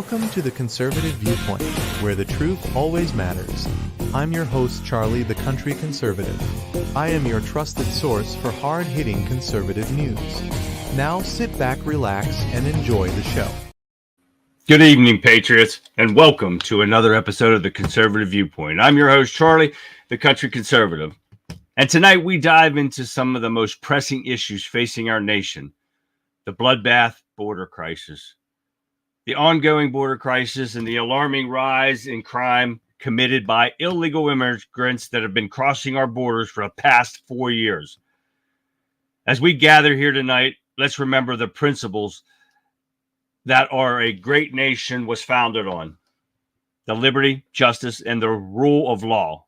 Welcome to the Conservative Viewpoint, where the truth always matters. I'm your host, Charlie, the Country Conservative. I am your trusted source for hard-hitting conservative news. Now sit back, relax, and enjoy the show. Good evening, Patriots, and welcome to another episode of the Conservative Viewpoint. I'm your host, Charlie, the Country Conservative. And tonight we dive into some of the most pressing issues facing our nation: the bloodbath border crisis, the ongoing border crisis, and the alarming rise in crime committed by illegal immigrants that have been crossing our borders for the past 4 years. As we gather here tonight, let's remember the principles that a great nation was founded on: the liberty, justice, and the rule of law.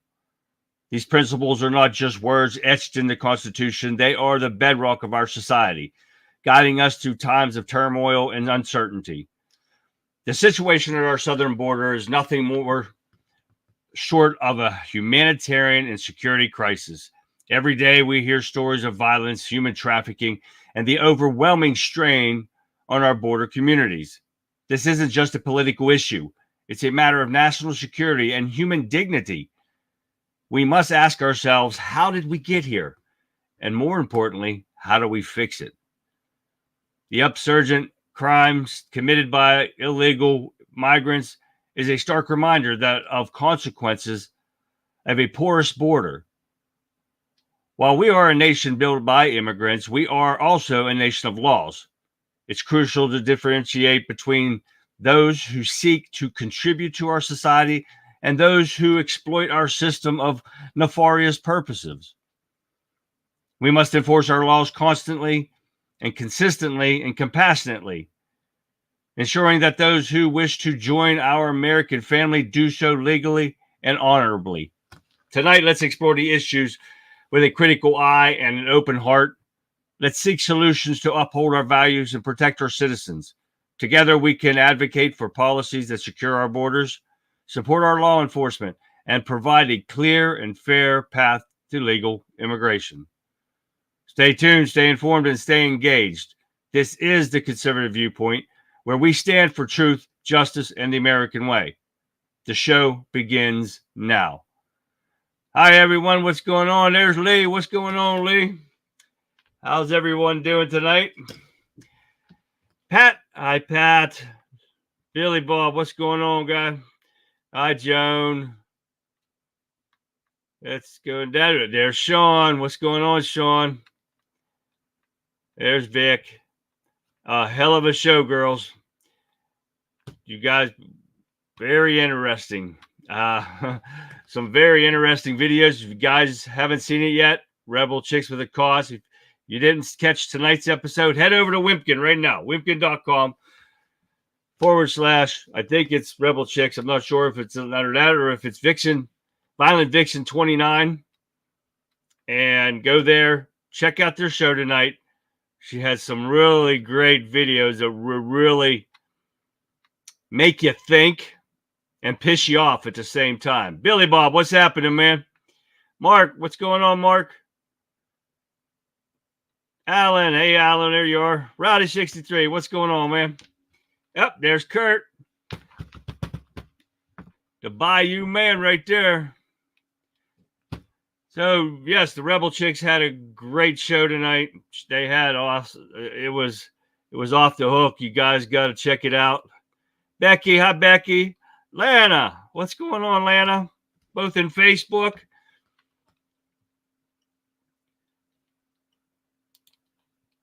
These principles are not just words etched in the Constitution. They are the bedrock of our society, guiding us through times of turmoil and uncertainty. The situation at our southern border is nothing more short of a humanitarian and security crisis. Every day we hear stories of violence, human trafficking, and the overwhelming strain on our border communities. This isn't just a political issue. It's a matter of national security and human dignity. We must ask ourselves, how did we get here? And more importantly, how do we fix it? The upsurgent crimes committed by illegal migrants is a stark reminder of consequences of a porous border. While we are a nation built by immigrants, we are also a nation of laws. It's crucial to differentiate between those who seek to contribute to our society and those who exploit our system of nefarious purposes. We must enforce our laws constantly and consistently and compassionately, ensuring that those who wish to join our American family do so legally and honorably. Tonight, let's explore the issues with a critical eye and an open heart. Let's seek solutions to uphold our values and protect our citizens. Together, we can advocate for policies that secure our borders, support our law enforcement, and provide a clear and fair path to legal immigration. Stay tuned, stay informed, and stay engaged. This is the Conservative Viewpoint, where we stand for truth, justice, and the American way. The show begins now. Hi, everyone. What's going on? There's Lee. What's going on, Lee? How's everyone doing tonight? Pat. Hi, Pat. Billy Bob. What's going on, guy? Hi, Joan. Let's go down. There's Sean. What's going on, Sean? There's Vic. Hell of a show, girls. You guys, very interesting. Some very interesting videos. If you guys haven't seen it yet, Rebel Chicks with a Cause. If you didn't catch tonight's episode, head over to Wimpkin right now. Wimpkin.com/ I think it's Rebel Chicks. I'm not sure if it's under that or if it's Vixen, Violent Vixen 29. And go there. Check out their show tonight. She has some really great videos that will really make you think and piss you off at the same time. Billy Bob, what's happening, man? Mark, what's going on, Mark? Alan, hey, Alan, there you are. Rowdy63, what's going on, man? Yep, there's Kurt. The Bayou Man right there. So, yes, the Rebel Chicks had a great show tonight. They had awesome. It was off the hook. You guys got to check it out. Becky, hi, Becky. Lana, what's going on, Lana? Both in Facebook.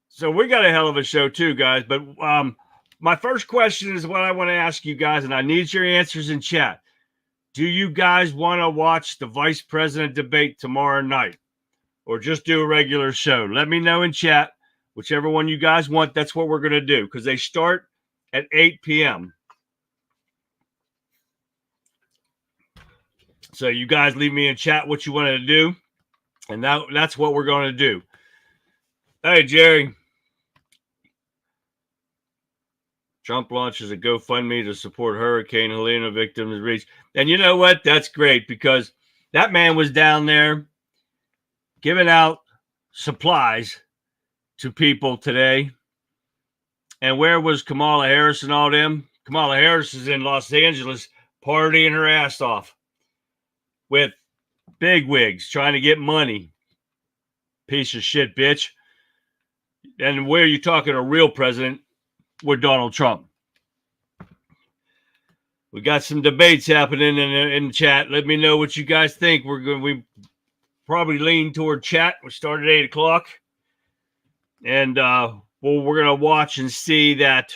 So we got a hell of a show too, guys. But my first question is what I want to ask you guys, and I need your answers in chat. Do you guys want to watch the vice president debate tomorrow night, or just do a regular show? Let me know in chat. Whichever one you guys want, that's what we're going to do, because they start at 8 p.m. So you guys leave me in chat what you wanted to do, and that's what we're going to do. Hey, Jerry. Trump launches a GoFundMe to support Hurricane Helene victims reach. And you know what? That's great, because that man was down there giving out supplies to people today. And where was Kamala Harris and all them? Kamala Harris is in Los Angeles partying her ass off with bigwigs trying to get money. Piece of shit, bitch. And where are you talking a real president? With Donald Trump. We got some debates happening in the chat. Let me know what you guys think. We probably lean toward chat. We start at 8 o'clock. And we're going to watch and see that.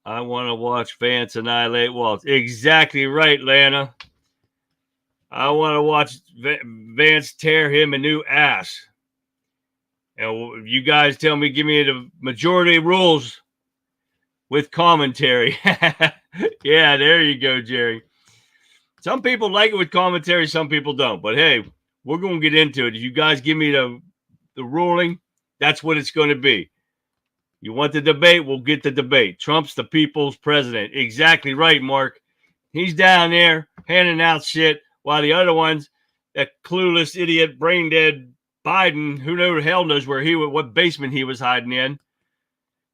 I want to watch Vance annihilate Waltz. Exactly right, Lana. I want to watch Vance tear him a new ass. And you guys tell me, give me the majority rules with commentary. Yeah, there you go, Jerry. Some people like it with commentary, some people don't. But hey, we're going to get into it. If you guys give me the ruling, that's what it's going to be. You want the debate, we'll get the debate. Trump's the people's president. Exactly right, Mark. He's down there handing out shit while the other ones, that clueless idiot, brain dead Biden, who the hell knows what basement he was hiding in.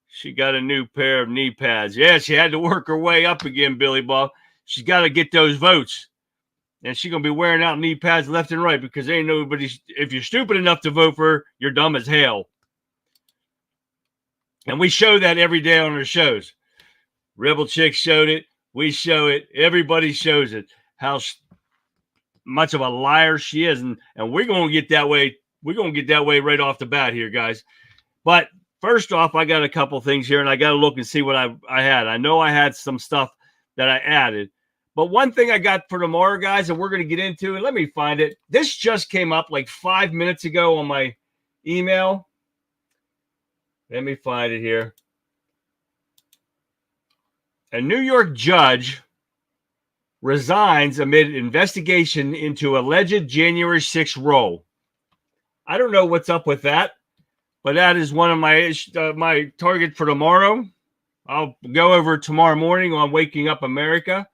She got a new pair of knee pads. Yeah, she had to work her way up again, Billy Bob. She's got to get those votes. And she's going to be wearing out knee pads left and right because ain't nobody, if you're stupid enough to vote for her, you're dumb as hell. And we show that every day on our shows. Rebel Chick showed it. We show it. Everybody shows it. How much of a liar she is. And we're going to get that way. We're going to get that way right off the bat here, guys. But first off, I got a couple things here, and I got to look and see what I had. I know I had some stuff that I added. But one thing I got for tomorrow, guys, and we're going to get into it. Let me find it. This just came up like 5 minutes ago on my email. Let me find it here. A New York judge resigns amid investigation into alleged January 6th row. I don't know what's up with that, but that is one of my target for tomorrow. I'll go over tomorrow morning on Waking Up America.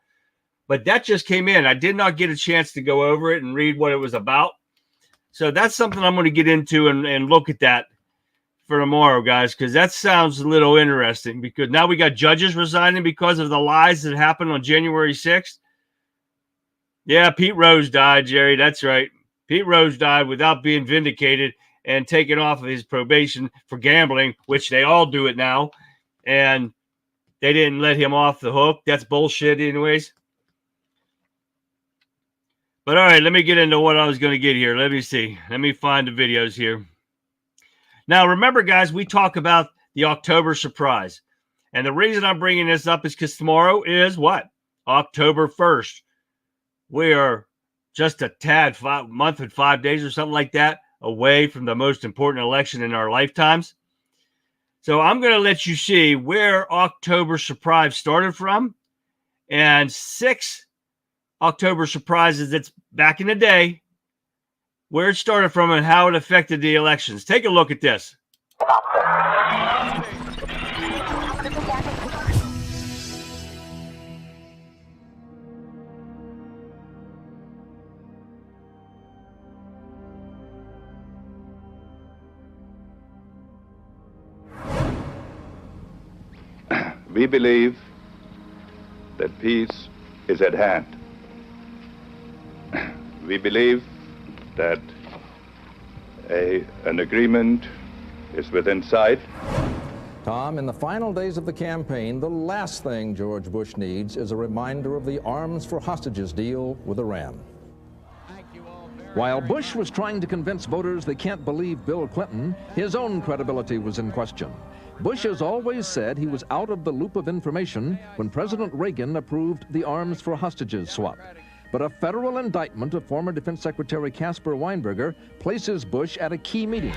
But that just came in. I did not get a chance to go over it and read what it was about. So that's something I'm going to get into and look at that for tomorrow, guys, because that sounds a little interesting because now we got judges resigning because of the lies that happened on January 6th. Yeah, Pete Rose died, Jerry. That's right. Pete Rose died without being vindicated and taken off of his probation for gambling, which they all do it now. And they didn't let him off the hook. That's bullshit anyways. But all right, let me get into what I was going to get here. Let me see. Let me find the videos here. Now, remember, guys, we talk about the October surprise. And the reason I'm bringing this up is because tomorrow is what? October 1st. We are just a tad, month and 5 days or something like that away from the most important election in our lifetimes. So I'm going to let you see where October surprise started from and 6 October surprises that's back in the day, where it started from and how it affected the elections. Take a look at this. We believe that peace is at hand. We believe that an agreement is within sight. Tom, in the final days of the campaign, the last thing George Bush needs is a reminder of the arms for hostages deal with Iran. While Bush was trying to convince voters they can't believe Bill Clinton, his own credibility was in question. Bush has always said he was out of the loop of information when President Reagan approved the arms for hostages swap. But a federal indictment of former Defense Secretary Caspar Weinberger places Bush at a key meeting.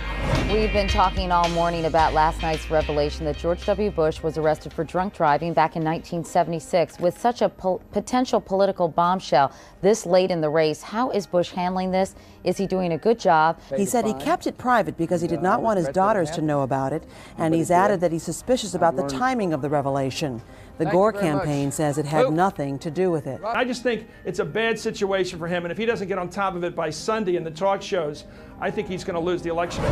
We've been talking all morning about last night's revelation that George W. Bush was arrested for drunk driving back in 1976. With such a potential political bombshell this late in the race, how is Bush handling this? Is he doing a good job? He said he kept it private because he did not want his daughters to know about it, and he's added that he's suspicious about the timing of the revelation. The Gore campaign says it had nothing to do with it. I just think it's a bad bad situation for him, and if he doesn't get on top of it by Sunday in the talk shows, I think he's going to lose the election.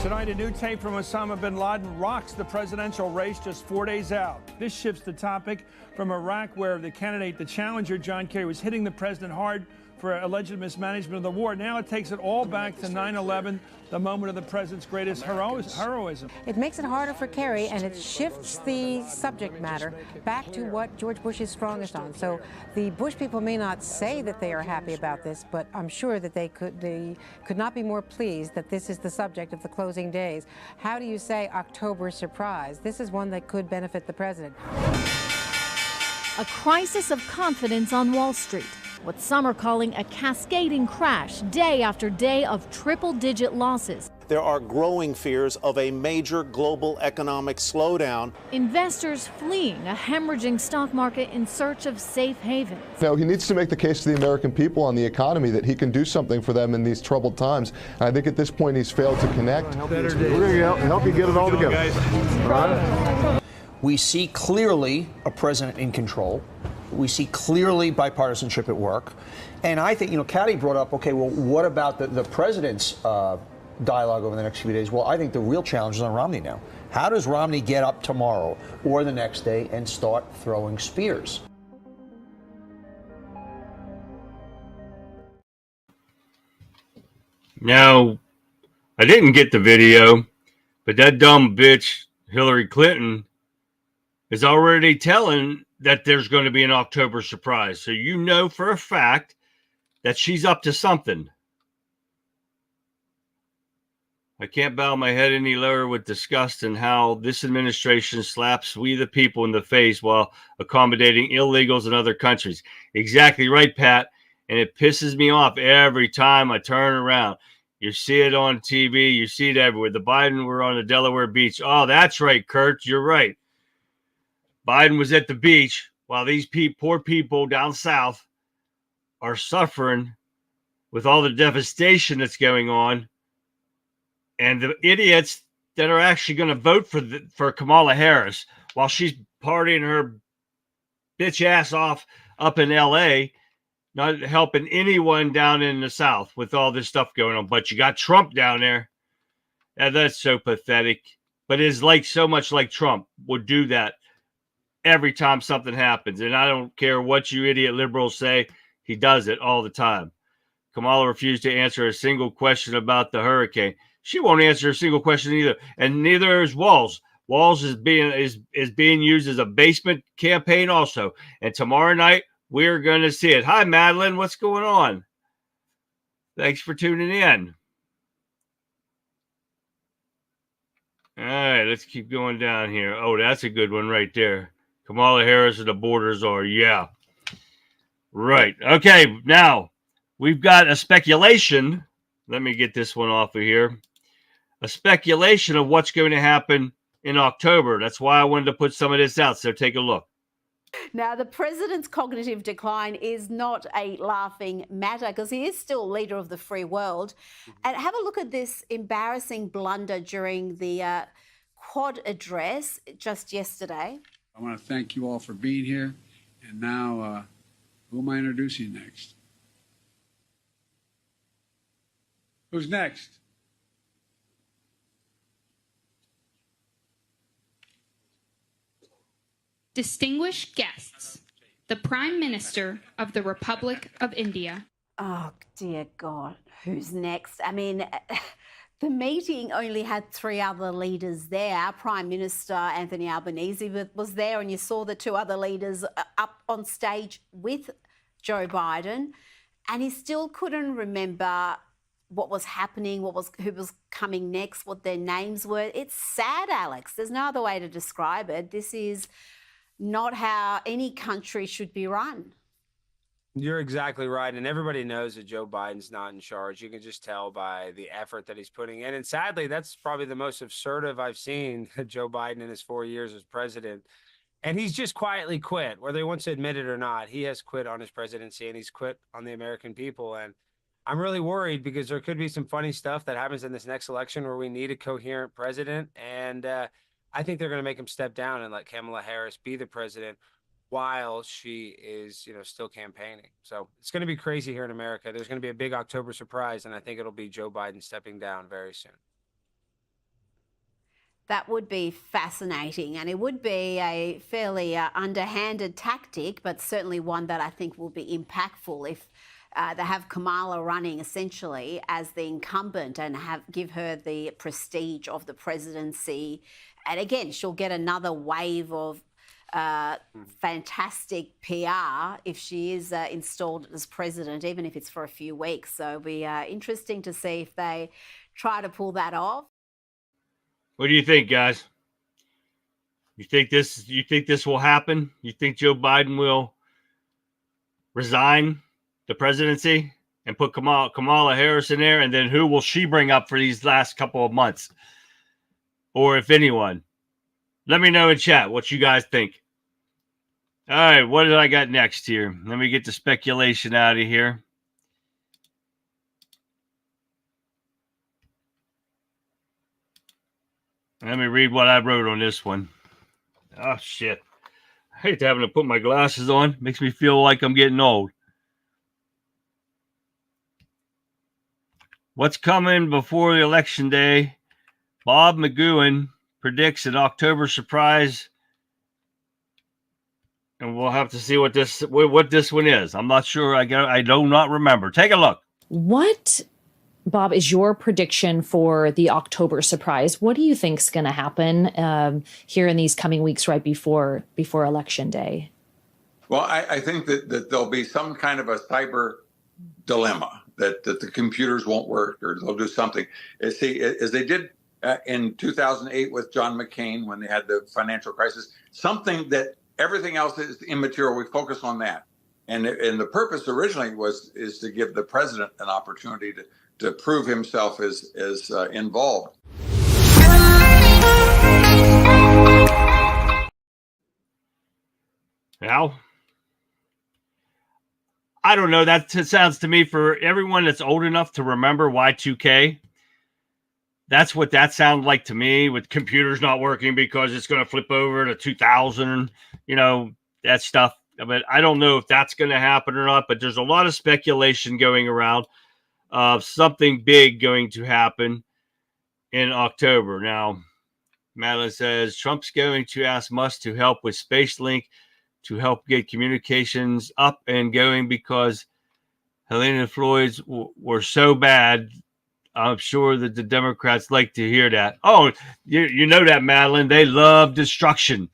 Tonight, a new tape from Osama bin Laden rocks the presidential race just 4 days out. This shifts the topic from Iraq, where the candidate, the challenger, John Kerry, was hitting the president hard for alleged mismanagement of the war. Now it takes it all back to 9/11, the moment of the president's greatest heroism. It makes it harder for Kerry, and it shifts the subject matter back to what George Bush is strongest on. So the Bush people may not say that they are happy about this, but I'm sure that they could not be more pleased that this is the subject of the closing days. How do you say October surprise? This is one that could benefit the president. A crisis of confidence on Wall Street. What some are calling a cascading crash, day after day of triple-digit losses. There are growing fears of a major global economic slowdown. Investors fleeing a hemorrhaging stock market in search of safe havens. Now, he needs to make the case to the American people on the economy that he can do something for them in these troubled times. And I think at this point he's failed to connect. We're going to help you get it all together. All right? We see clearly a president in control. We see clearly bipartisanship at work. And I think, Caddy brought up, okay, well, what about the president's dialogue over the next few days? Well, I think the real challenge is on Romney now. How does Romney get up tomorrow or the next day and start throwing spears? Now, I didn't get the video, but that dumb bitch, Hillary Clinton, is already telling that there's going to be an October surprise. So you know for a fact that she's up to something. I can't bow my head any lower with disgust in how this administration slaps we the people in the face while accommodating illegals in other countries. Exactly right, Pat. And it pisses me off every time I turn around. You see it on TV. You see it everywhere. The Biden were on the Delaware beach. Oh, that's right, Kurt. You're right. Biden was at the beach while these poor people down south are suffering with all the devastation that's going on. And the idiots that are actually going to vote for Kamala Harris while she's partying her bitch ass off up in L.A., not helping anyone down in the South with all this stuff going on. But you got Trump down there. And that's so pathetic. But it's like so much like Trump would do that every time something happens. And I don't care what you idiot liberals say. He does it all the time. Kamala refused to answer a single question about the hurricane. She won't answer a single question either. And neither is Walz. Walz is being used as a basement campaign also. And tomorrow night, we're going to see it. Hi, Madeline. What's going on? Thanks for tuning in. All right, let's keep going down here. Oh, that's a good one right there. Kamala Harris and the borders are, yeah. Right. Okay, now we've got a speculation. Let me get this one off of here. A speculation of what's going to happen in October. That's why I wanted to put some of this out, so take a look. Now, the president's cognitive decline is not a laughing matter because he is still leader of the free world. And have a look at this embarrassing blunder during the Quad address just yesterday. I want to thank you all for being here. And now, who am I introducing next? Who's next? Distinguished guests, the Prime Minister of the Republic of India. Oh, dear God, who's next? I mean, the meeting only had 3 other leaders there. Our Prime Minister, Anthony Albanese, was there, and you saw the 2 other leaders up on stage with Joe Biden, and he still couldn't remember what was happening, who was coming next, what their names were. It's sad, Alex. There's no other way to describe it. This is not how any country should be run. You're exactly right. And everybody knows that Joe Biden's not in charge. You can just tell by the effort that he's putting in. And sadly, that's probably the most assertive I've seen Joe Biden in his 4 years as president. And he's just quietly quit, whether he wants to admit it or not. He has quit on his presidency and he's quit on the American people. And I'm really worried because there could be some funny stuff that happens in this next election where we need a coherent president. And I think they're going to make him step down and let Kamala Harris be the president. while she is, still campaigning. So it's going to be crazy here in America. There's going to be a big October surprise, and I think it'll be Joe Biden stepping down very soon. That would be fascinating, and it would be a fairly underhanded tactic, but certainly one that I think will be impactful if they have Kamala running essentially as the incumbent and give her the prestige of the presidency. And again, she'll get another wave of fantastic PR if she is installed as president, even if it's for a few weeks. So it'll be interesting to see if they try to pull that off. What do you think, guys? You think this will happen? You think Joe Biden will resign the presidency and put Kamala Harris in there? And then who will she bring up for these last couple of months? Or if anyone? Let me know in chat what you guys think. All right, what did I got next here? Let me get the speculation out of here. Let me read what I wrote on this one. Oh, shit. I hate having to put my glasses on. Makes me feel like I'm getting old. What's coming before the election day? Bob McGowan predicts an October surprise. And we'll have to see what this one is. I'm not sure. I do not remember. Take a look. What, Bob, is your prediction for the October surprise? What do you think is going to happen here in these coming weeks right before Election Day? Well, I think that there'll be some kind of a cyber dilemma, that the computers won't work or they'll do something. See, as they did in 2008 with John McCain when they had the financial crisis, something that everything else is immaterial. We focus on that. And the purpose originally is to give the president an opportunity to prove himself as involved. Now, I don't know. That sounds to me, for everyone that's old enough to remember Y2K, that's what that sounded like to me, with computers not working because it's going to flip over to 2000, that stuff. But I don't know if that's going to happen or not, but there's a lot of speculation going around of something big going to happen in October. Now, Madeline says Trump's going to ask Musk to help with SpaceLink to help get communications up and going because Helena Floyd's were so bad. I'm sure that the Democrats like to hear that. Oh, you know that, Madeline. They love destruction.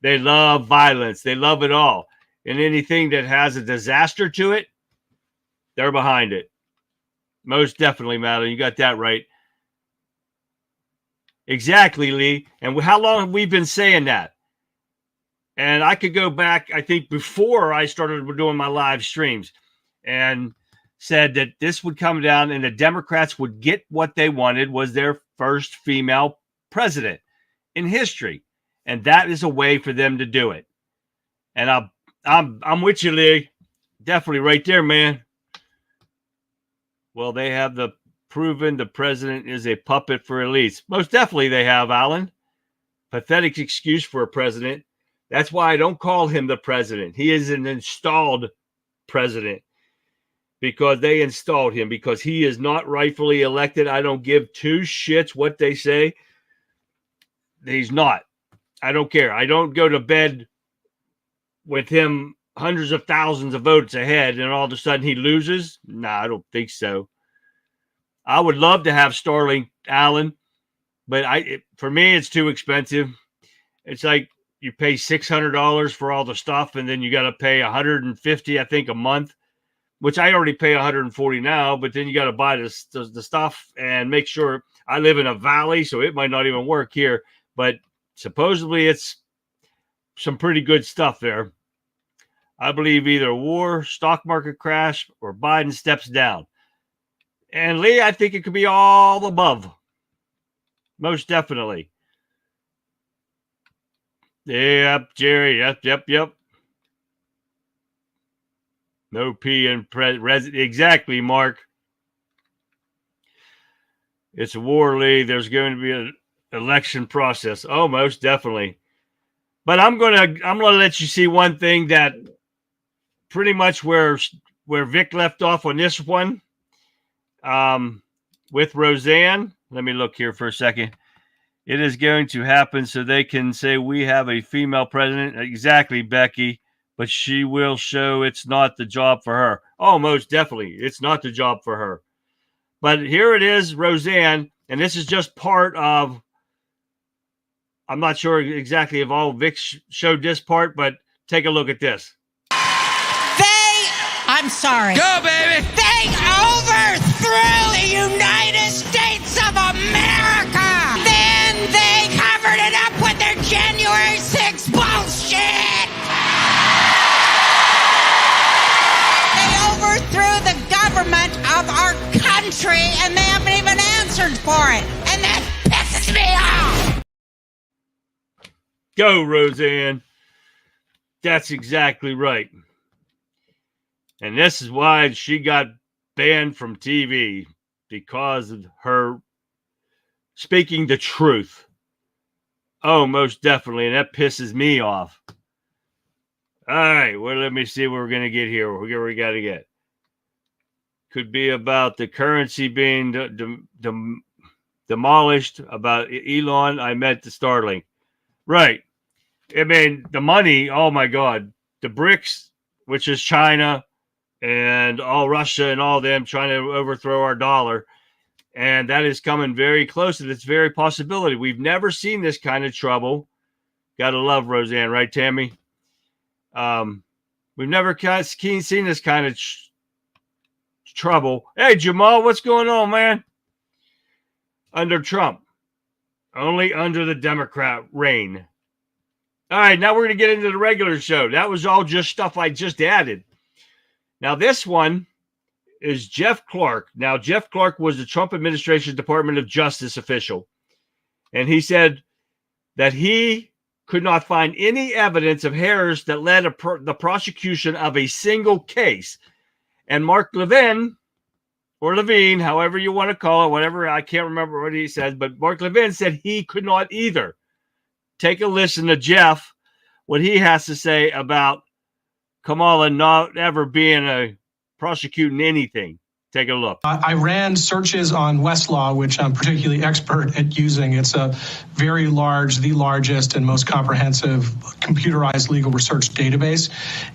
They love violence. They love it all. And anything that has a disaster to it, they're behind it. Most definitely, Madeline. You got that right. Exactly, Lee. And how long have we been saying that? And I could go back, I think, before I started doing my live streams and said that this would come down and the Democrats would get what they wanted, was their first female president in history. And that is a way for them to do it. And I'm with you, Lee. Definitely right there, man. Well, they have proven the president is a puppet for elites. Most definitely they have, Alan. Pathetic excuse for a president. That's why I don't call him the president. He is an installed president because they installed him, because he is not rightfully elected. I don't give two shits what they say. He's not. I don't care. I don't go to bed with him hundreds of thousands of votes ahead and all of a sudden he loses. Nah, I don't think so. I would love to have Starlink, Alan, but for me, it's too expensive. It's like you pay $600 for all the stuff, and then you got to pay $150, I think, a month, which I already pay $140 now. But then you got to buy the stuff and make sure. I live in a valley, so it might not even work here. But supposedly, it's some pretty good stuff there. I believe either war, stock market crash, or Biden steps down. And Lee, I think it could be all above. Most definitely. Yep, Jerry. Yep. No P in exactly, Mark. It's a war, Lee. There's going to be an election process. Oh, most definitely. But I'm gonna let you see one thing that pretty much where Vic left off on this one. With Roseanne, let me look here for a second. It is going to happen so they can say we have a female president. Exactly, Becky. But she will show it's not the job for her. Oh, most definitely. It's not the job for her. But here it is, Roseanne. And this is just part of, I'm not sure exactly if all Vic showed this part, but take a look at this. I'm sorry. Go, baby. They overthrew the United States of America. Then they covered it up with their January 6th bullshit. They overthrew the government of our country, and they haven't even answered for it. And that pisses me off. Go, Roseanne. That's exactly right. And this is why she got banned from TV, because of her speaking the truth. Oh, most definitely. And that pisses me off. All right. Well, let me see what we're going to get here. We got to get. Could be about the currency being demolished, about Elon. I meant the Starlink. Right. I mean, the money, oh my God. The BRICS, which is China, and all Russia and all them trying to overthrow our dollar. And that is coming very close to this very possibility. We've never seen this kind of trouble. Gotta love Roseanne, right, Tammy? We've never seen this kind of trouble. Hey, Jamal, what's going on, man? Under Trump. Only under the Democrat reign. All right, now we're going to get into the regular show. That was all just stuff I just added. Now, this one is Jeff Clark. Now, Jeff Clark was the Trump administration Department of Justice official. And he said that he could not find any evidence of errors that led the prosecution of a single case. And Mark Levin, or Levine, however you want to call it, whatever, I can't remember what he said, but Mark Levin said he could not either. Take a listen to Jeff, what he has to say about Kamala not ever being a prosecuting anything. Take a look. I ran searches on Westlaw, which I'm particularly expert at using. It's a very large, the largest and most comprehensive computerized legal research database.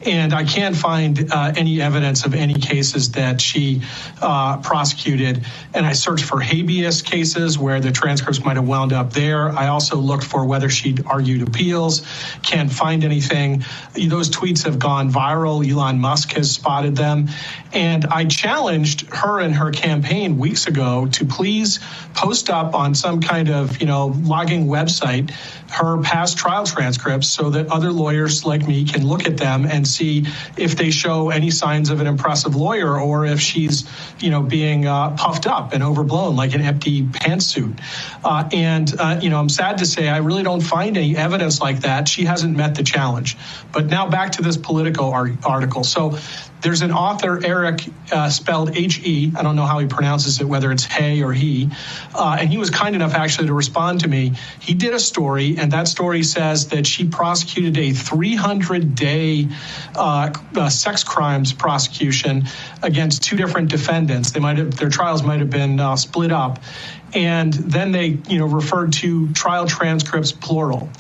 And I can't find any evidence of any cases that she prosecuted. And I searched for habeas cases where the transcripts might have wound up there. I also looked for whether she'd argued appeals. Can't find anything. Those tweets have gone viral. Elon Musk has spotted them. And I challenged her and her campaign weeks ago to please post up on some kind of, logging website her past trial transcripts so that other lawyers like me can look at them and see if they show any signs of an impressive lawyer or if she's, being puffed up and overblown like an empty pantsuit. I'm sad to say I really don't find any evidence like that. She hasn't met the challenge. But now back to this Politico article. So there's an author, Eric, spelled H-E. I don't know how he pronounces it, whether it's hey or he. And he was kind enough actually to respond to me. He did a story, and that story says that she prosecuted a 300-day sex crimes prosecution against two different defendants. Their trials might have been split up. And then they, referred to trial transcripts plural.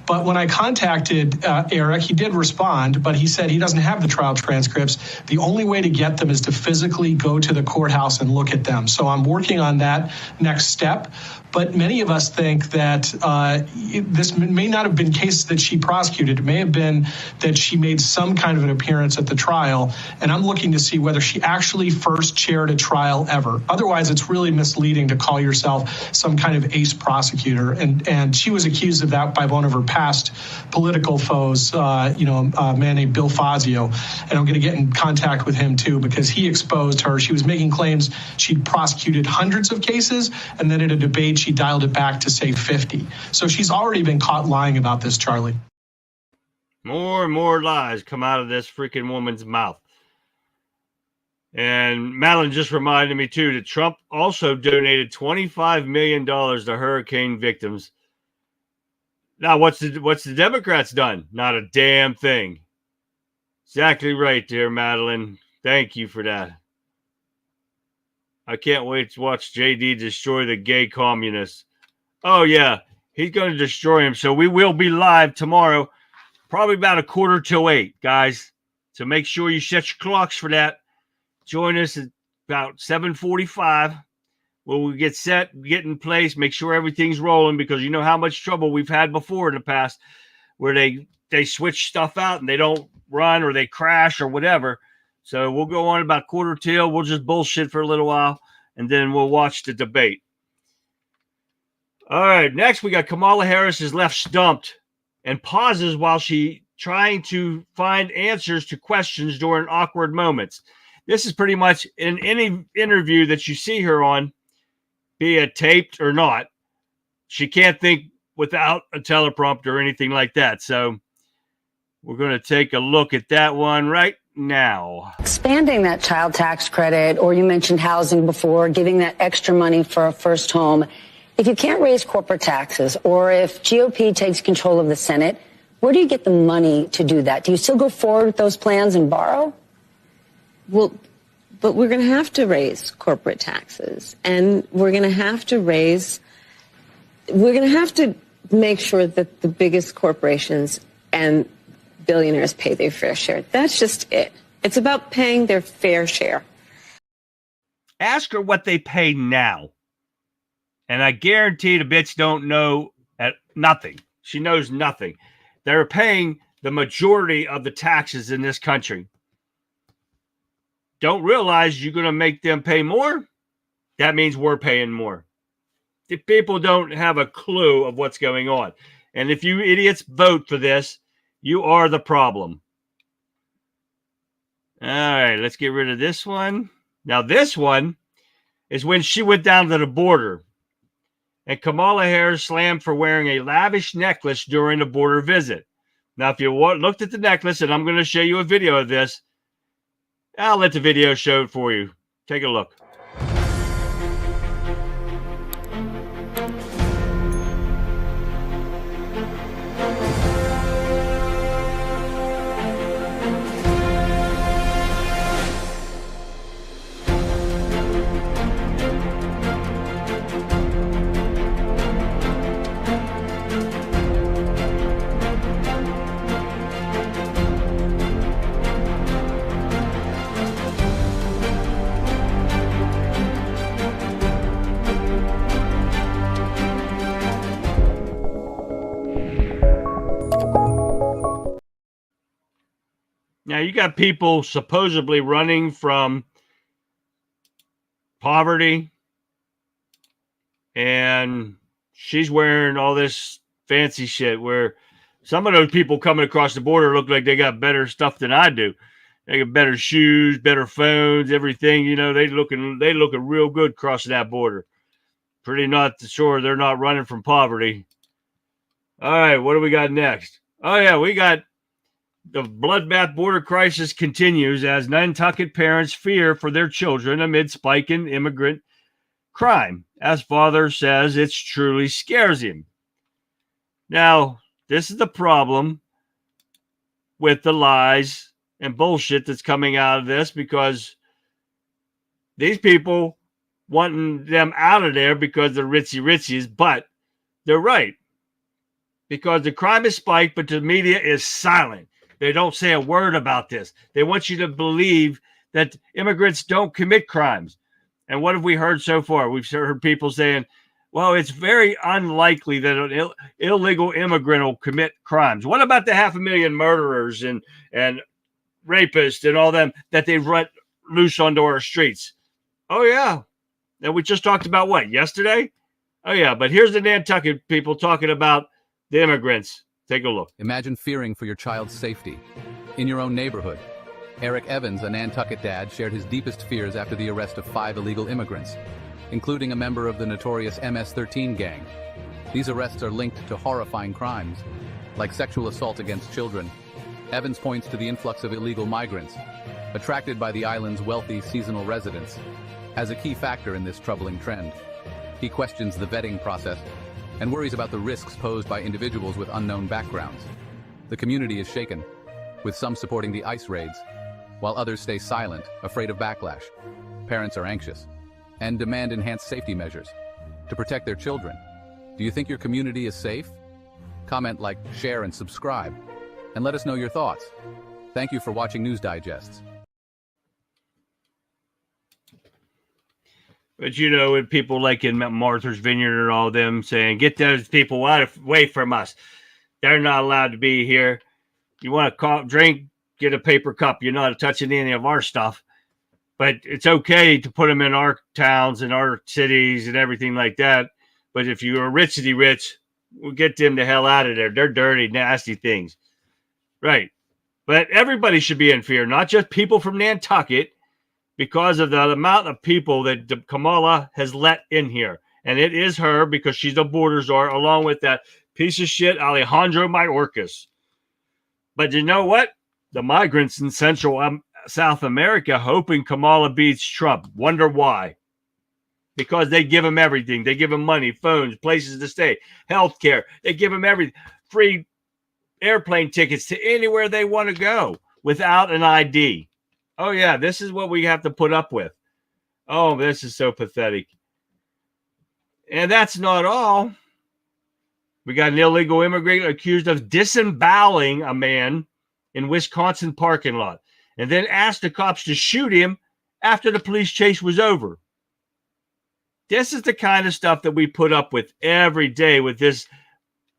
But when I contacted Eric, he did respond, but he said he doesn't have the trial transcripts. The only way to get them is to physically go to the courthouse and look at them. So I'm working on that next step. But many of us think that this may not have been cases that she prosecuted. It may have been that she made some kind of an appearance at the trial. And I'm looking to see whether she actually first chaired a trial ever. Otherwise, it's really misleading to call yourself some kind of ace prosecutor. And she was accused of that by one of her past political foes, a man named Bill Fazio. And I'm going to get in contact with him, too, because he exposed her. She was making claims she'd prosecuted hundreds of cases, and then in a debate, she dialed it back to, say, 50. So she's already been caught lying about this, Charlie. More and more lies come out of this freaking woman's mouth. And Madeline just reminded me, too, that Trump also donated $25 million to hurricane victims. Now, what's the Democrats done? Not a damn thing. Exactly right, dear Madeline. Thank you for that. I can't wait to watch JD destroy the gay communists. Oh, yeah. He's going to destroy him. So we will be live tomorrow, probably about 7:45, guys. So make sure you set your clocks for that. Join us at about 7:45. When we get set, get in place, make sure everything's rolling, because you know how much trouble we've had before in the past where they switch stuff out and they don't run or they crash or whatever. So we'll go on about 7:45. We'll just bullshit for a little while, and then we'll watch the debate. All right, next we got Kamala Harris is left stumped and pauses while she trying to find answers to questions during awkward moments. This is pretty much in any interview that you see her on, be it taped or not. She can't think without a teleprompter or anything like that. So we're going to take a look at that one right now. Expanding that child tax credit, or you mentioned housing before, giving that extra money for a first home. If you can't raise corporate taxes, or if GOP takes control of the Senate, where do you get the money to do that? Do you still go forward with those plans and borrow? Well, but we're going to have to raise corporate taxes, and we're going to have to make sure that the biggest corporations and billionaires pay their fair share. That's just it. It's about paying their fair share. Ask her what they pay now. And I guarantee the bitch don't know at nothing. She knows nothing. They're paying the majority of the taxes in this country. Don't realize you're going to make them pay more? That means we're paying more. The people don't have a clue of what's going on. And if you idiots vote for this, you are the problem. All right, let's get rid of this one. Now, this one is when she went down to the border. And Kamala Harris slammed for wearing a lavish necklace during the border visit. Now, if you looked at the necklace, and I'm going to show you a video of this, I'll let the video show it for you. Take a look. Now, you got people supposedly running from poverty, and she's wearing all this fancy shit where some of those people coming across the border look like they got better stuff than I do. They got better shoes, better phones, everything. You know, they looking real good crossing that border. Pretty not sure they're not running from poverty. All right, what do we got next? Oh, yeah, we got the bloodbath border crisis continues as Nantucket parents fear for their children amid spike in immigrant crime. As father says, it truly scares him. Now, this is the problem with the lies and bullshit that's coming out of this, because these people wanting them out of there because they're ritzy-ritzies, but they're right. Because the crime is spiked, but the media is silent. They don't say a word about this. They want you to believe that immigrants don't commit crimes. And what have we heard so far? We've heard people saying, well, it's very unlikely that an illegal immigrant will commit crimes. What about the 500,000 murderers and rapists and all them that they've let loose onto our streets? Oh, yeah. And we just talked about what, yesterday? Oh, yeah. But here's the Nantucket people talking about the immigrants. Take a look. Imagine fearing for your child's safety. In your own neighborhood, Eric Evans, a Nantucket dad, shared his deepest fears after the arrest of 5 illegal immigrants, including a member of the notorious MS-13 gang. These arrests are linked to horrifying crimes, like sexual assault against children. Evans points to the influx of illegal migrants, attracted by the island's wealthy seasonal residents, as a key factor in this troubling trend. He questions the vetting process and worries about the risks posed by individuals with unknown backgrounds. The community is shaken, with some supporting the ICE raids, while others stay silent, afraid of backlash. Parents are anxious and demand enhanced safety measures to protect their children. Do you think your community is safe? Comment, like, share, and subscribe, and let us know your thoughts. Thank you for watching News Digests. But you know, with people like in Martha's Vineyard and all them saying, get those people away from us. They're not allowed to be here. You want to drink, get a paper cup. You're not touching any of our stuff. But it's okay to put them in our towns and our cities and everything like that. But if you're richity rich, we'll get them the hell out of there. They're dirty, nasty things. Right. But everybody should be in fear, not just people from Nantucket, because of the amount of people that Kamala has let in here. And it is her, because she's a border czar, along with that piece of shit Alejandro Mayorkas. But you know what? The migrants in Central South America hoping Kamala beats Trump. Wonder why? Because they give him everything. They give him money, phones, places to stay, health care. They give him everything. Free airplane tickets to anywhere they want to go without an ID. Oh, yeah, this is what we have to put up with. Oh, this is so pathetic. And that's not all. We got an illegal immigrant accused of disemboweling a man in Wisconsin parking lot and then asked the cops to shoot him after the police chase was over. This is the kind of stuff that we put up with every day with this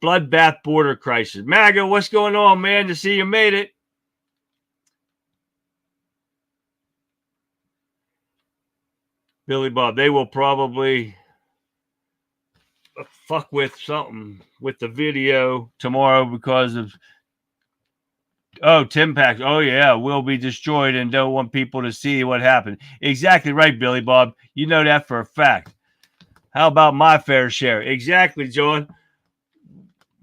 bloodbath border crisis. MAGA, what's going on, man? To see you made it. Billy Bob, they will probably fuck with something with the video tomorrow because of, Tim Pax. Oh, yeah, will be destroyed and don't want people to see what happened. Exactly right, Billy Bob. You know that for a fact. How about my fair share? Exactly, John.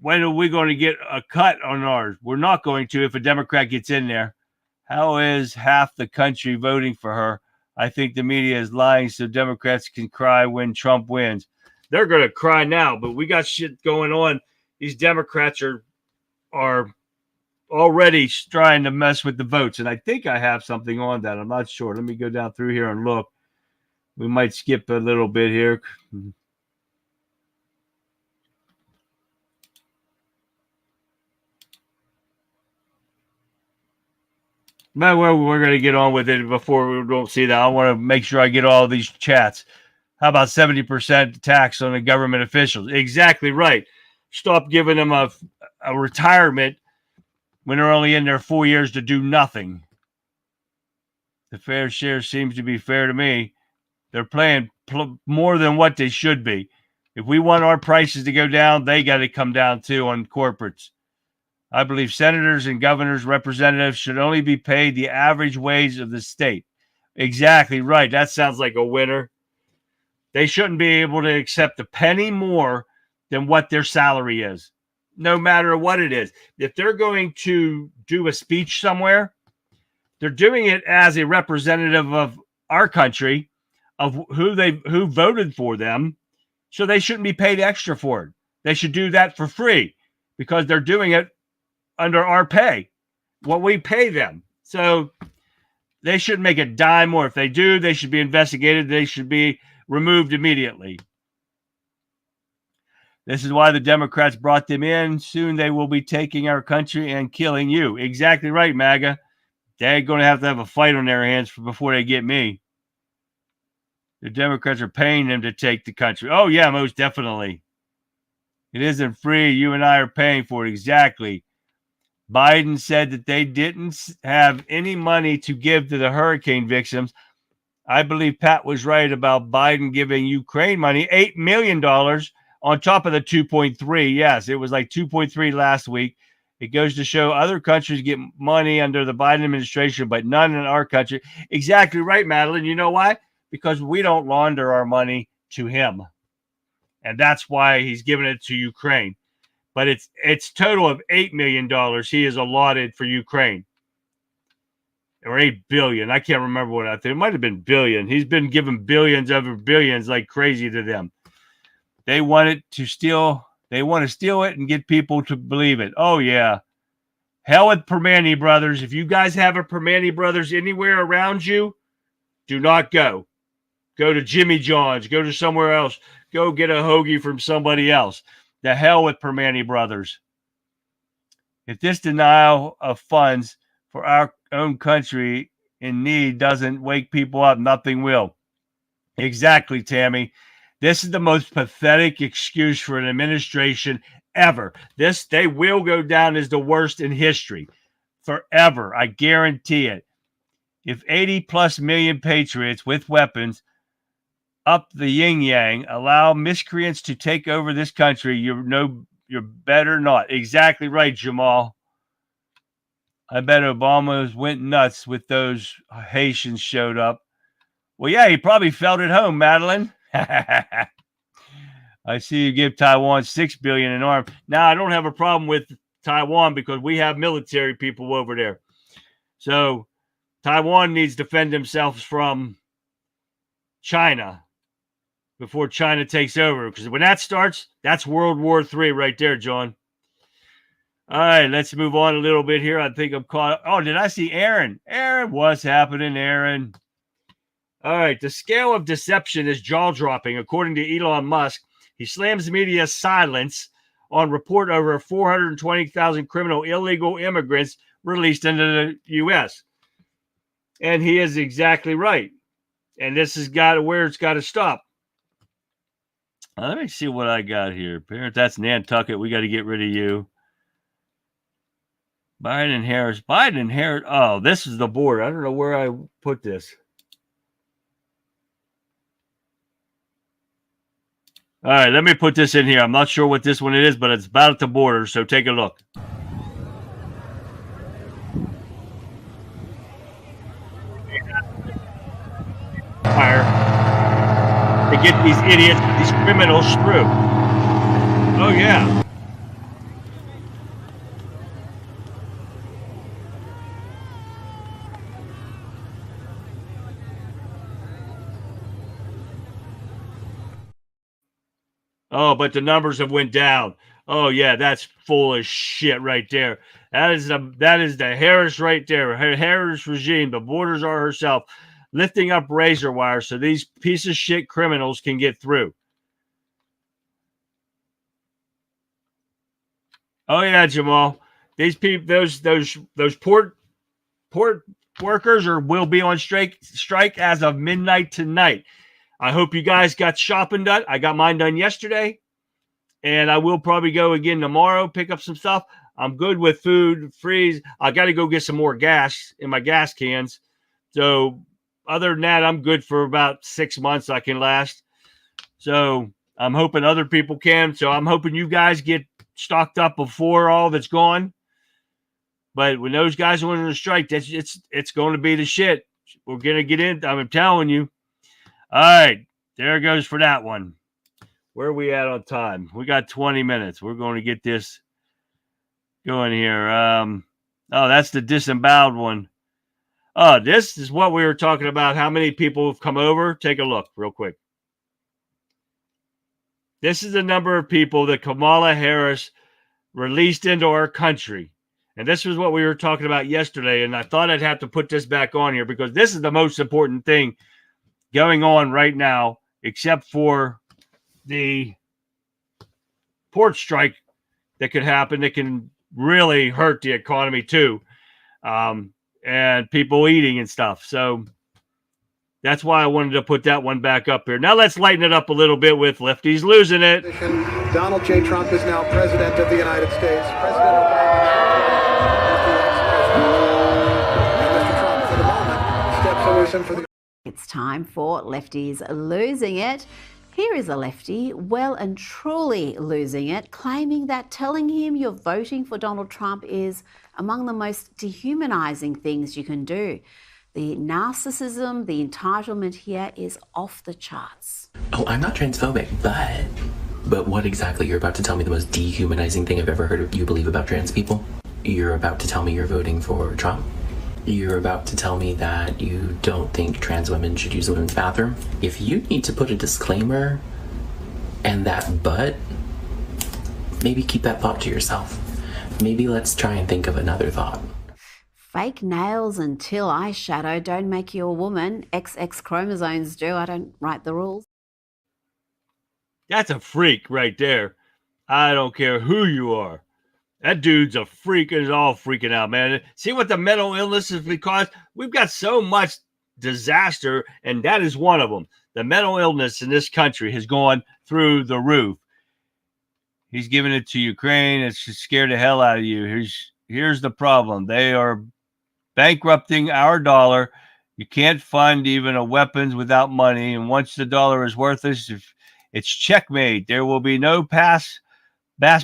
When are we going to get a cut on ours? We're not going to if a Democrat gets in there. How is half the country voting for her? I think the media is lying so Democrats can cry when Trump wins. They're going to cry now, but we got shit going on. These Democrats are already trying to mess with the votes, and I think I have something on that. I'm not sure. Let me go down through here and look. We might skip a little bit here. But we're going to get on with it before we don't see that. I want to make sure I get all these chats. How about 70% tax on the government officials? Exactly right. Stop giving them a retirement when they're only in there 4 years to do nothing. The fair share seems to be fair to me. They're playing more than what they should be. If we want our prices to go down, they got to come down too on corporates. I believe senators and governors, representatives should only be paid the average wage of the state. Exactly right. That sounds like a winner. They shouldn't be able to accept a penny more than what their salary is, no matter what it is. If they're going to do a speech somewhere, they're doing it as a representative of our country, of who voted for them, so they shouldn't be paid extra for it. They should do that for free because they're doing it under our pay, what we pay them. So they shouldn't make a dime more. If they do, they should be investigated. They should be removed immediately. This is why the Democrats brought them in. Soon they will be taking our country and killing you. Exactly right, MAGA. They're going to have a fight on their hands before they get me. The Democrats are paying them to take the country. Oh, yeah, most definitely. It isn't free. You and I are paying for it. Exactly. Biden said that they didn't have any money to give to the hurricane victims. I believe Pat was right about Biden giving Ukraine money, $8 million on top of the 2.3. Yes, it was like 2.3 last week. It goes to show other countries get money under the Biden administration, but none in our country. Exactly right, Madeline. You know why? Because we don't launder our money to him. And that's why he's giving it to Ukraine. But it's total of $8 million he has allotted for Ukraine. Or $8 billion. I can't remember what I think. It might have been billion. He's been giving billions over billions like crazy to them. They wanted to steal They want to steal it and get people to believe it. Oh, yeah. Hell with Permane Brothers. If you guys have a Permane Brothers anywhere around you, do not go. Go to Jimmy John's. Go to somewhere else. Go get a hoagie from somebody else. The hell with Permane Brothers. If this denial of funds for our own country in need doesn't wake people up, nothing will. Exactly, Tammy. This is the most pathetic excuse for an administration ever. They will go down as the worst in history forever. I guarantee it. If 80 plus million patriots with weapons up the yin yang allow miscreants to take over this country, you're better not. Exactly right, Jamal. I bet Obama went nuts with those Haitians showed up. Well, yeah, he probably felt at home, Madeline. I see you give Taiwan $6 billion in arms. Now, I don't have a problem with Taiwan because we have military people over there. So Taiwan needs to defend themselves from China before China takes over. Because when that starts, that's World War III right there, John. All right, let's move on a little bit here. I think I'm caught. Oh, did I see Aaron? Aaron, what's happening, Aaron? All right, the scale of deception is jaw-dropping. According to Elon Musk, he slams media's silence on report over 420,000 criminal illegal immigrants released into the U.S. And he is exactly right. And this has got to where it's got to stop. Let me see what I got here. Parent, that's Nantucket. We got to get rid of you. Biden and Harris. Biden and Harris. Oh, this is the border. I don't know where I put this. All right, let me put this in here. I'm not sure what this one is, but it's about at the border, so take a look. Fire to get these idiots, these criminals through. Oh, yeah. Oh, but the numbers have went down. Oh, yeah, that's full of shit right there. That is the Harris right there. Harris regime, the border czar herself, lifting up razor wire so these piece of shit criminals can get through. Oh, yeah, Jamal. These people, those port workers will be on strike as of midnight tonight. I hope you guys got shopping done. I got mine done yesterday, and I will probably go again tomorrow, pick up some stuff. I'm good with food, freeze. I got to go get some more gas in my gas cans. So other than that, I'm good for about 6 months I can last. So I'm hoping other people can. So I'm hoping you guys get stocked up before all that's gone. But when those guys are on the strike, it's going to be the shit. We're going to get in. I'm telling you. All right, there goes for that one. Where are we at on time? We got 20 minutes. We're going to get this going here. Oh, that's the disemboweled one. Oh, this is what we were talking about. How many people have come over? Take a look real quick. This is the number of people that Kamala Harris released into our country. And this was what we were talking about yesterday. And I thought I'd have to put this back on here because this is the most important thing going on right now, except for the port strike that could happen that can really hurt the economy too, and people eating and stuff. So that's why I wanted to put that one back up here. Now let's lighten it up a little bit with Lefty's Losing It. Donald J. Trump is now president of the United States. President Obama and Mr. Trump, for the moment, steps to listen for the... It's time for Lefty's Losing It. Here is a lefty well and truly losing it, claiming that telling him you're voting for Donald Trump is among the most dehumanizing things you can do. The narcissism, the entitlement here is off the charts. Oh, I'm not transphobic, but what exactly? You're about to tell me the most dehumanizing thing I've ever heard of you believe about trans people? You're about to tell me you're voting for Trump? You're about to tell me that you don't think trans women should use the women's bathroom? If you need to put a disclaimer and that but maybe keep that thought to yourself. Maybe let's try and think of another thought. Fake nails until eyeshadow don't make you a woman. XX chromosomes do. I don't write the rules. That's a freak right there. I don't care who you are. That dude's a freak and is all freaking out, man. See what the mental illness is because we've got so much disaster, and that is one of them. The mental illness in this country has gone through the roof. He's giving it to Ukraine. It's just scared the hell out of you. Here's the problem. They are bankrupting our dollar. You can't fund even a weapons without money. And once the dollar is worthless, it's checkmate. There will be no Bass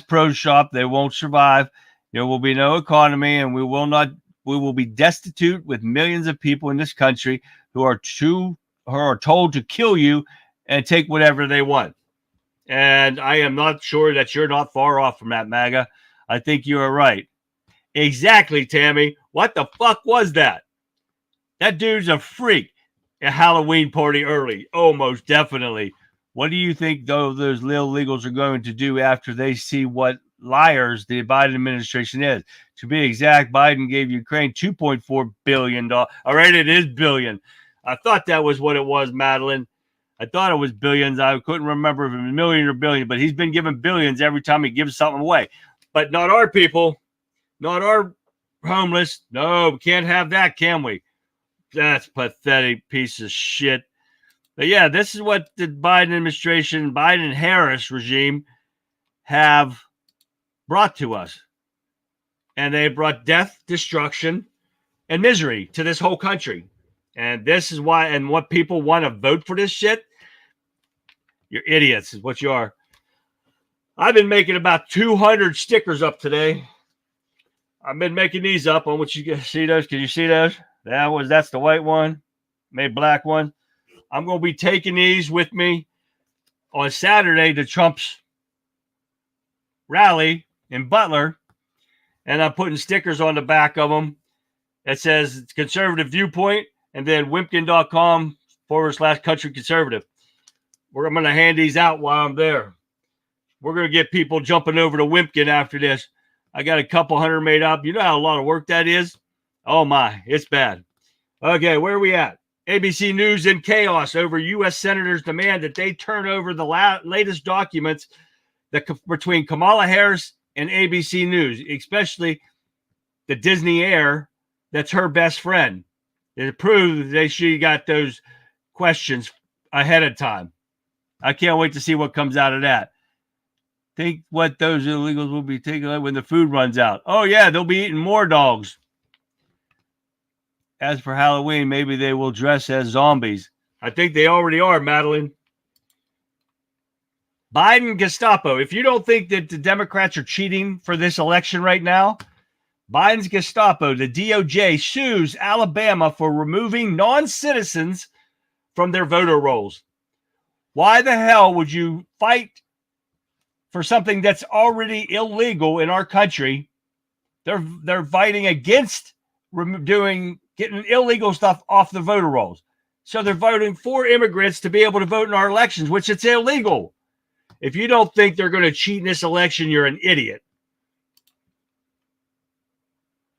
Pro Shop. They won't survive. There will be no economy, and we will be destitute with millions of people in this country who are told to kill you and take whatever they want. And I am not sure that you're not far off from that, MAGA. I think you are right. Exactly, Tammy. What the fuck was that? That dude's a freak. A Halloween party early. Oh, most definitely. What do you think, though, those illegals are going to do after they see what liars the Biden administration is? To be exact, Biden gave Ukraine $2.4 billion. All right, it is billion. I thought that was what it was, Madeline. I thought it was billions. I couldn't remember if it was million or billion, but he's been given billions every time he gives something away. But not our people, not our homeless. No, we can't have that, can we? That's pathetic piece of shit. But yeah, this is what the Biden administration, Biden-Harris regime have brought to us. And they brought death, destruction, and misery to this whole country. And this is why, and what people want to vote for this shit, you're idiots is what you are. I've been making about 200 stickers up today. I've been making these up on what you can see those. Can you see those? That's the white one, made black one. I'm going to be taking these with me on Saturday to Trump's rally in Butler. And I'm putting stickers on the back of them that says conservative viewpoint and then wimpkin.com/country conservative. I'm going to hand these out while I'm there. We're going to get people jumping over to Wimpkin after this. I got a couple hundred made up. You know how a lot of work that is? Oh, my. It's bad. Okay, where are we at? ABC News in chaos over U.S. senators' demand that they turn over the latest documents between Kamala Harris and ABC News, especially the Disney heir that's her best friend. It proved that she got those questions ahead of time. I can't wait to see what comes out of that. Think what those illegals will be taking when the food runs out. Oh, yeah, they'll be eating more dogs. As for Halloween, maybe they will dress as zombies. I think they already are, Madeline. Biden Gestapo. If you don't think that the Democrats are cheating for this election right now, Biden's Gestapo, the DOJ, sues Alabama for removing non-citizens from their voter rolls. Why the hell would you fight for something that's already illegal in our country? They're fighting against getting illegal stuff off the voter rolls. So they're voting for immigrants to be able to vote in our elections, which it's illegal. If you don't think they're going to cheat in this election, you're an idiot.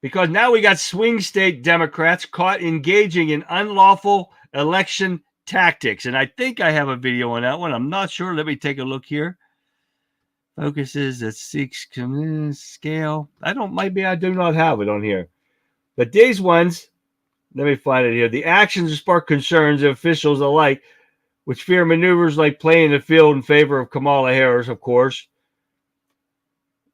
Because now we got swing state Democrats caught engaging in unlawful election tactics. And I think I have a video on that one. I'm not sure. Let me take a look here. Focuses at 6 scale. I do not have it on here. But these ones, let me find it here. The actions spark concerns of officials alike, which fear maneuvers like playing the field in favor of Kamala Harris, of course.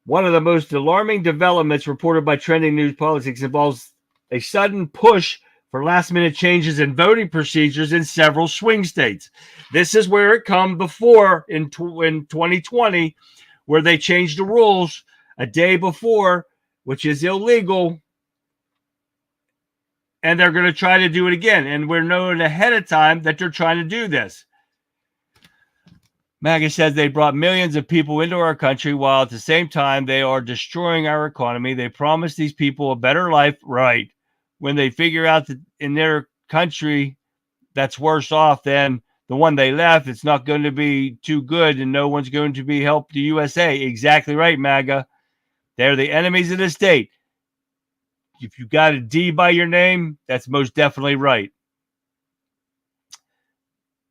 One of the most alarming developments reported by Trending News Politics involves a sudden push for last-minute changes in voting procedures in several swing states. This is where it come before in 2020, where they changed the rules a day before, which is illegal, and they're going to try to do it again. And we're knowing ahead of time that they're trying to do this. MAGA says they brought millions of people into our country while at the same time they are destroying our economy. They promise these people a better life, right, when they figure out that in their country that's worse off than the one they left, it's not going to be too good and no one's going to be help the USA. Exactly right, MAGA. They're the enemies of the state. If you got a D by your name, that's most definitely right.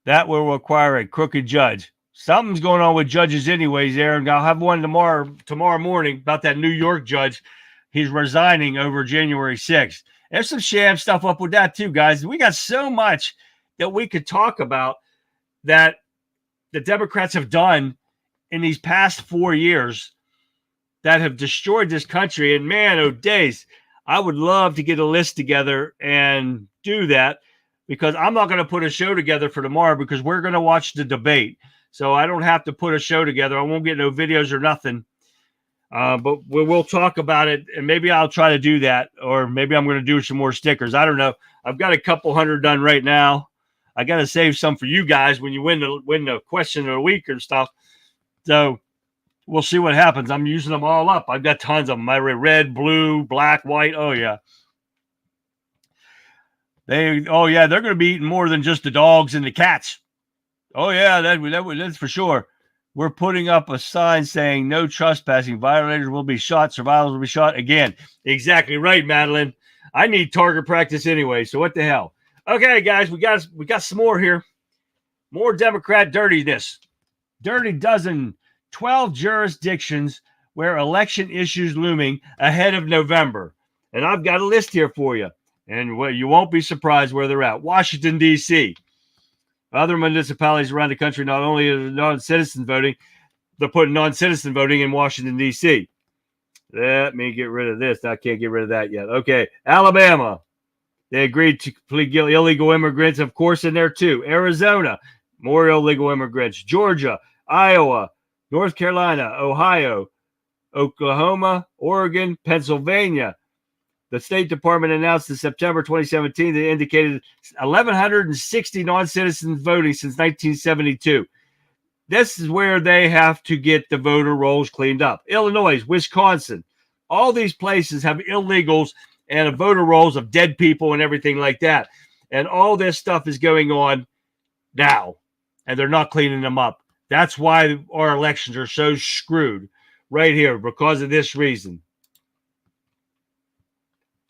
That will require a crooked judge. Something's going on with judges anyways, Aaron. I'll have one tomorrow morning about that New York judge. He's resigning over January 6th. There's some sham stuff up with that too, guys. We got so much that we could talk about that the Democrats have done in these past 4 years that have destroyed this country. And man, oh days, I would love to get a list together and do that, because I'm not going to put a show together for tomorrow because we're going to watch the debate. So I don't have to put a show together. I won't get no videos or nothing. But we'll talk about it, and maybe I'll try to do that, or maybe I'm going to do some more stickers. I don't know. I've got a couple hundred done right now. I got to save some for you guys when you win the question of the week and stuff. So we'll see what happens. I'm using them all up. I've got tons of them. I read red, blue, black, white. Oh yeah. They're going to be eating more than just the dogs and the cats. Oh yeah, that's for sure. We're putting up a sign saying no trespassing. Violators will be shot. Survivors will be shot again. Exactly right, Madeline. I need target practice anyway, so what the hell? Okay, guys, we got some more here. More Democrat dirtiness. Dirty dozen, 12 jurisdictions where election issues looming ahead of November. And I've got a list here for you. And you won't be surprised where they're at. Washington, D.C. Other municipalities around the country, not only are non-citizen voting, they're putting non-citizen voting in Washington, D.C. Let me get rid of this. I can't get rid of that yet. Okay, Alabama. They agreed to plead guilty. Illegal immigrants, of course, in there too. Arizona, more illegal immigrants. Georgia, Iowa, North Carolina, Ohio, Oklahoma, Oregon, Pennsylvania. The State Department announced in September 2017 they indicated 1,160 non-citizens voting since 1972. This is where they have to get the voter rolls cleaned up. Illinois, Wisconsin, all these places have illegals and a voter rolls of dead people and everything like that. And all this stuff is going on now, and they're not cleaning them up. That's why our elections are so screwed right here, because of this reason.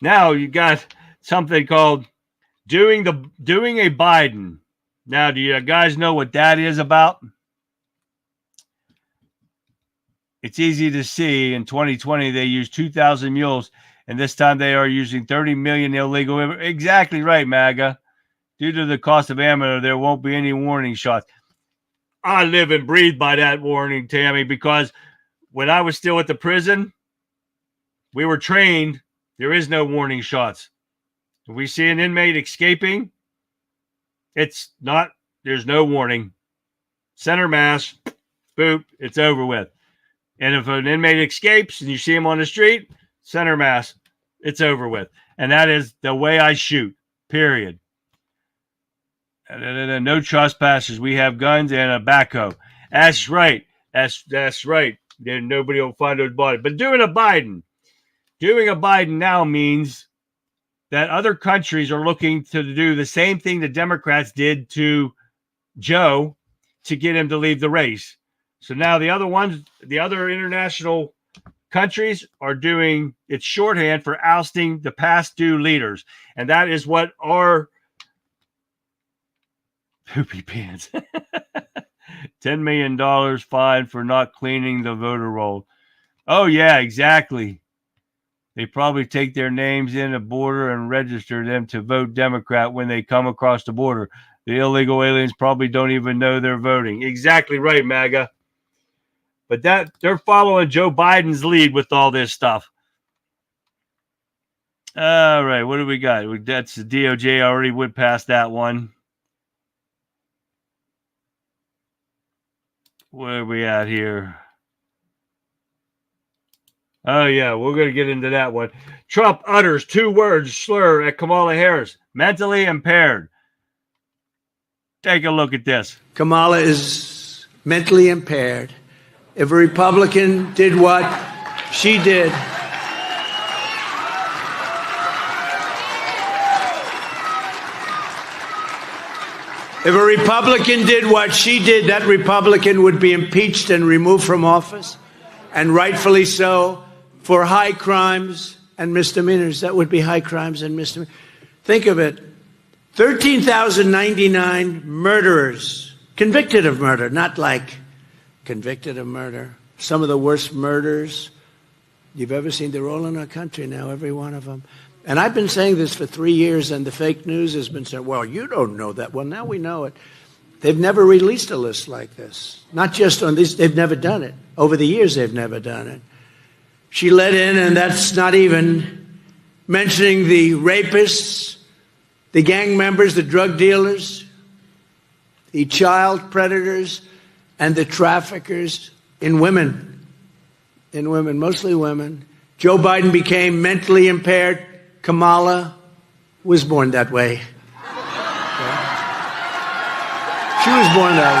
Now you got something called doing a Biden. Now, do you guys know what that is about? It's easy to see. In 2020, they used 2,000 mules, and this time they are using 30 million illegal. Exactly right, MAGA. Due to the cost of ammo, there won't be any warning shots. I live and breathe by that warning, Tammy, because when I was still at the prison, we were trained. There is no warning shots. If we see an inmate escaping, there's no warning. Center mass, boop, it's over with. And if an inmate escapes and you see him on the street, center mass, it's over with. And that is the way I shoot, period. No trespassers. We have guns and a backhoe. That's right. That's right. Then nobody will find those bodies. But doing a Biden now means that other countries are looking to do the same thing the Democrats did to Joe to get him to leave the race. So now the other international countries are doing it's shorthand for ousting the past due leaders. And that is what our poopy pants. $10 million fine for not cleaning the voter roll. Oh, yeah, exactly. They probably take their names in the border and register them to vote Democrat when they come across the border. The illegal aliens probably don't even know they're voting. Exactly right, MAGA. But they're following Joe Biden's lead with all this stuff. All right, what do we got? That's the DOJ already went past that one. Where are we at here? Oh, yeah, we're going to get into that one. Trump utters 2-word slur at Kamala Harris. Mentally impaired. Take a look at this. Kamala is mentally impaired. If a Republican did what she did, If a Republican did what she did, that Republican would be impeached and removed from office, and rightfully so, for high crimes and misdemeanors. That would be high crimes and misdemeanors. Think of it. 13,099 murderers convicted of murder, not like convicted of murder. Some of the worst murders you've ever seen. They're all in our country now, every one of them. And I've been saying this for 3 years, and the fake news has been saying, well, you don't know that. Well, now we know it. They've never released a list like this. Not just on this, they've never done it. Over the years, they've never done it. She let in, and that's not even mentioning the rapists, the gang members, the drug dealers, the child predators, and the traffickers in women. In women, mostly women. Joe Biden became mentally impaired. Kamala was born that way. Okay. She was born that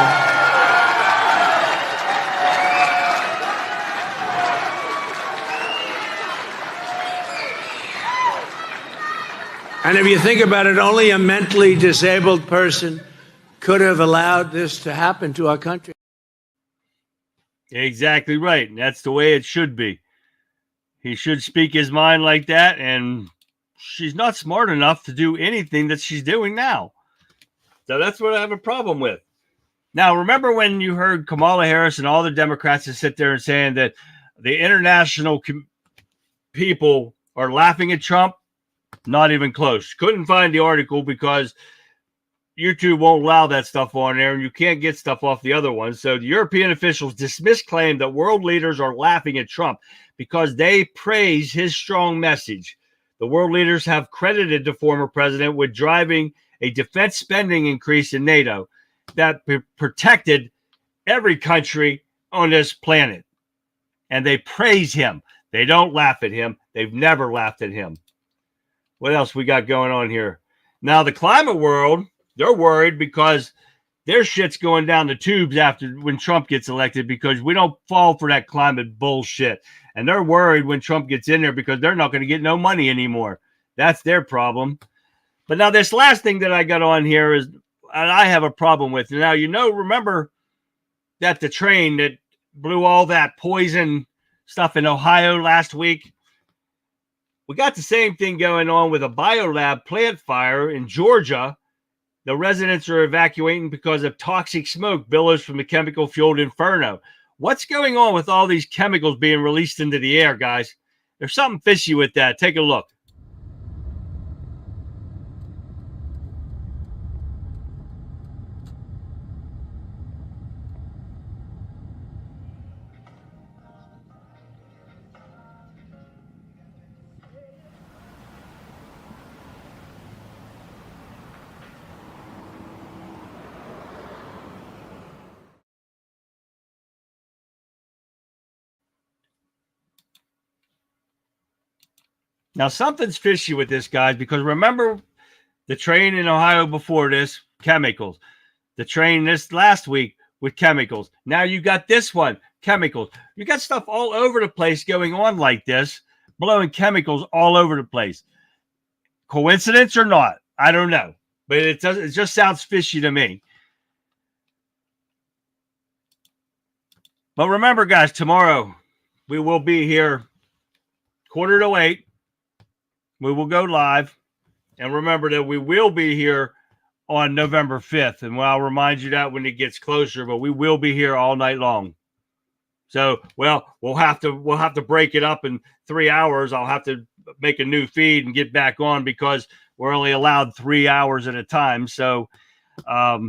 way. And if you think about it, only a mentally disabled person could have allowed this to happen to our country. Exactly right. And that's the way it should be. He should speak his mind like that, and she's not smart enough to do anything that she's doing now. So that's what I have a problem with. Now, remember when you heard Kamala Harris and all the Democrats that sit there and saying that the international people are laughing at Trump? Not even close. Couldn't find the article because YouTube won't allow that stuff on there, and you can't get stuff off the other ones. So the European officials dismissed claim that world leaders are laughing at Trump because they praise his strong message. The world leaders have credited the former president with driving a defense spending increase in NATO that protected every country on this planet. And they praise him. They don't laugh at him. They've never laughed at him. What else we got going on here? Now, the climate world, they're worried because their shit's going down the tubes after when Trump gets elected because we don't fall for that climate bullshit. And they're worried when Trump gets in there because they're not going to get no money anymore. That's their problem. But now this last thing that I got on here is, and I have a problem with. Now, remember that the train that blew all that poison stuff in Ohio last week? We got the same thing going on with a biolab plant fire in Georgia. The residents are evacuating because of toxic smoke billows from the chemical-fueled inferno. What's going on with all these chemicals being released into the air, guys? There's something fishy with that. Take a look. Now, something's fishy with this, guys, because remember the train in Ohio before this, chemicals. The train this last week with chemicals. Now you got this one, chemicals. You got stuff all over the place going on like this, blowing chemicals all over the place. Coincidence or not? I don't know. But it just sounds fishy to me. But remember, guys, tomorrow we will be here 7:45. We will go live. And remember that we will be here on November 5th. And I'll remind you that when it gets closer, but we will be here all night long. So, well, we'll have to break it up in 3 hours. I'll have to make a new feed and get back on because we're only allowed 3 hours at a time. So, but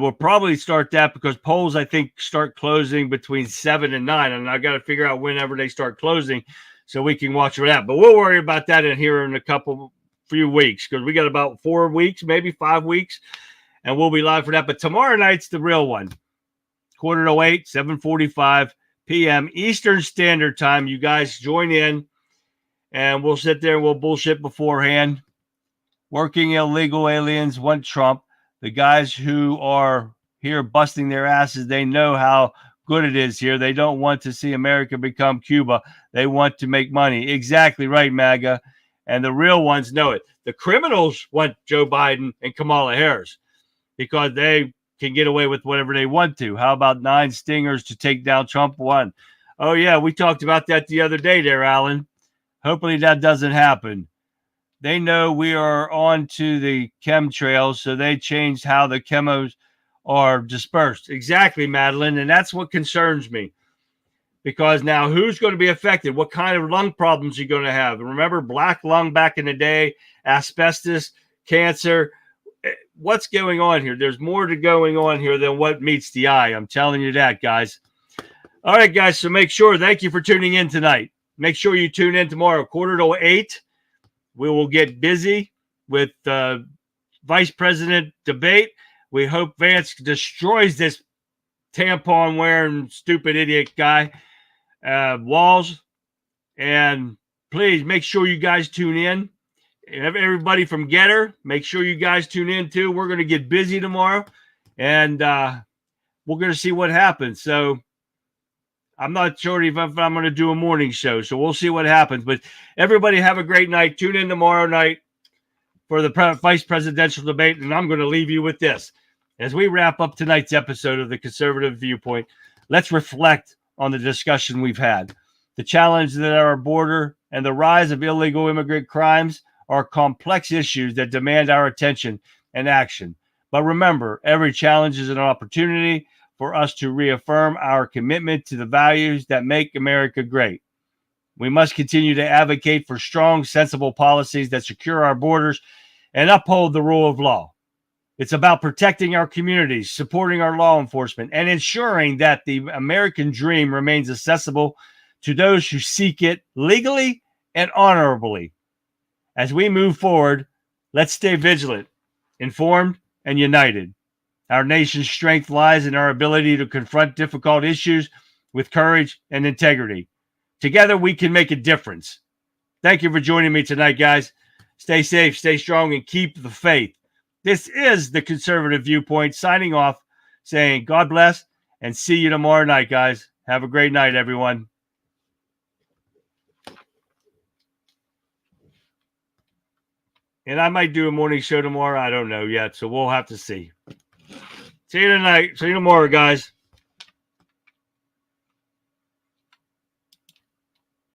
we'll probably start that because polls, I think, start closing between 7 and 9. And I got to figure out whenever they start closing so we can watch for that. But we'll worry about that in here in a few weeks because we got about 4 weeks, maybe 5 weeks, and we'll be live for that. But tomorrow night's the real one. 7:45, 7:45 p.m. Eastern Standard Time. You guys join in, and we'll sit there and we'll bullshit beforehand. Working illegal aliens want Trump. The guys who are here busting their asses, they know how good it is here. They don't want to see America become Cuba. They want to make money. Exactly right, MAGA. And the real ones know it. The criminals want Joe Biden and Kamala Harris. because they can get away with whatever they want to. How about 9 stingers to take down Trump 1? Oh, yeah, we talked about that the other day there, Alan. Hopefully that doesn't happen. They know we are on to the chemtrails, so they changed how the chemos are dispersed. Exactly, Madeline, and that's what concerns me. Because now who's going to be affected? What kind of lung problems are you going to have? Remember black lung back in the day, asbestos, cancer. What's going on here? There's more to going on here than what meets the eye. I'm telling you that, guys. All right, guys, so make sure, thank you for tuning in tonight. Make sure you tune in tomorrow, 7:45. We will get busy with vice president debate. We hope Vance destroys this tampon-wearing stupid idiot guy, Walls. And please make sure you guys tune in. Everybody from Getter, make sure you guys tune in too. We're going to get busy tomorrow, and we're going to see what happens. So I'm not sure if I'm going to do a morning show, so we'll see what happens. But everybody have a great night. Tune in tomorrow night for the vice presidential debate, and I'm going to leave you with this. As we wrap up tonight's episode of the Conservative Viewpoint, let's reflect on the discussion we've had. The challenge that our border and the rise of illegal immigrant crimes are complex issues that demand our attention and action. But remember, every challenge is an opportunity for us to reaffirm our commitment to the values that make America great. We must continue to advocate for strong, sensible policies that secure our borders and uphold the rule of law. It's about protecting our communities, supporting our law enforcement, and ensuring that the American dream remains accessible to those who seek it legally and honorably. As we move forward, let's stay vigilant, informed, and united. Our nation's strength lies in our ability to confront difficult issues with courage and integrity. Together, we can make a difference. Thank you for joining me tonight, guys. Stay safe, stay strong, and keep the faith. This is the Conservative Viewpoint signing off, saying God bless, and see you tomorrow night, guys. Have a great night, everyone. And I might do a morning show tomorrow. I don't know yet, so we'll have to see. See you tonight. See you tomorrow, guys.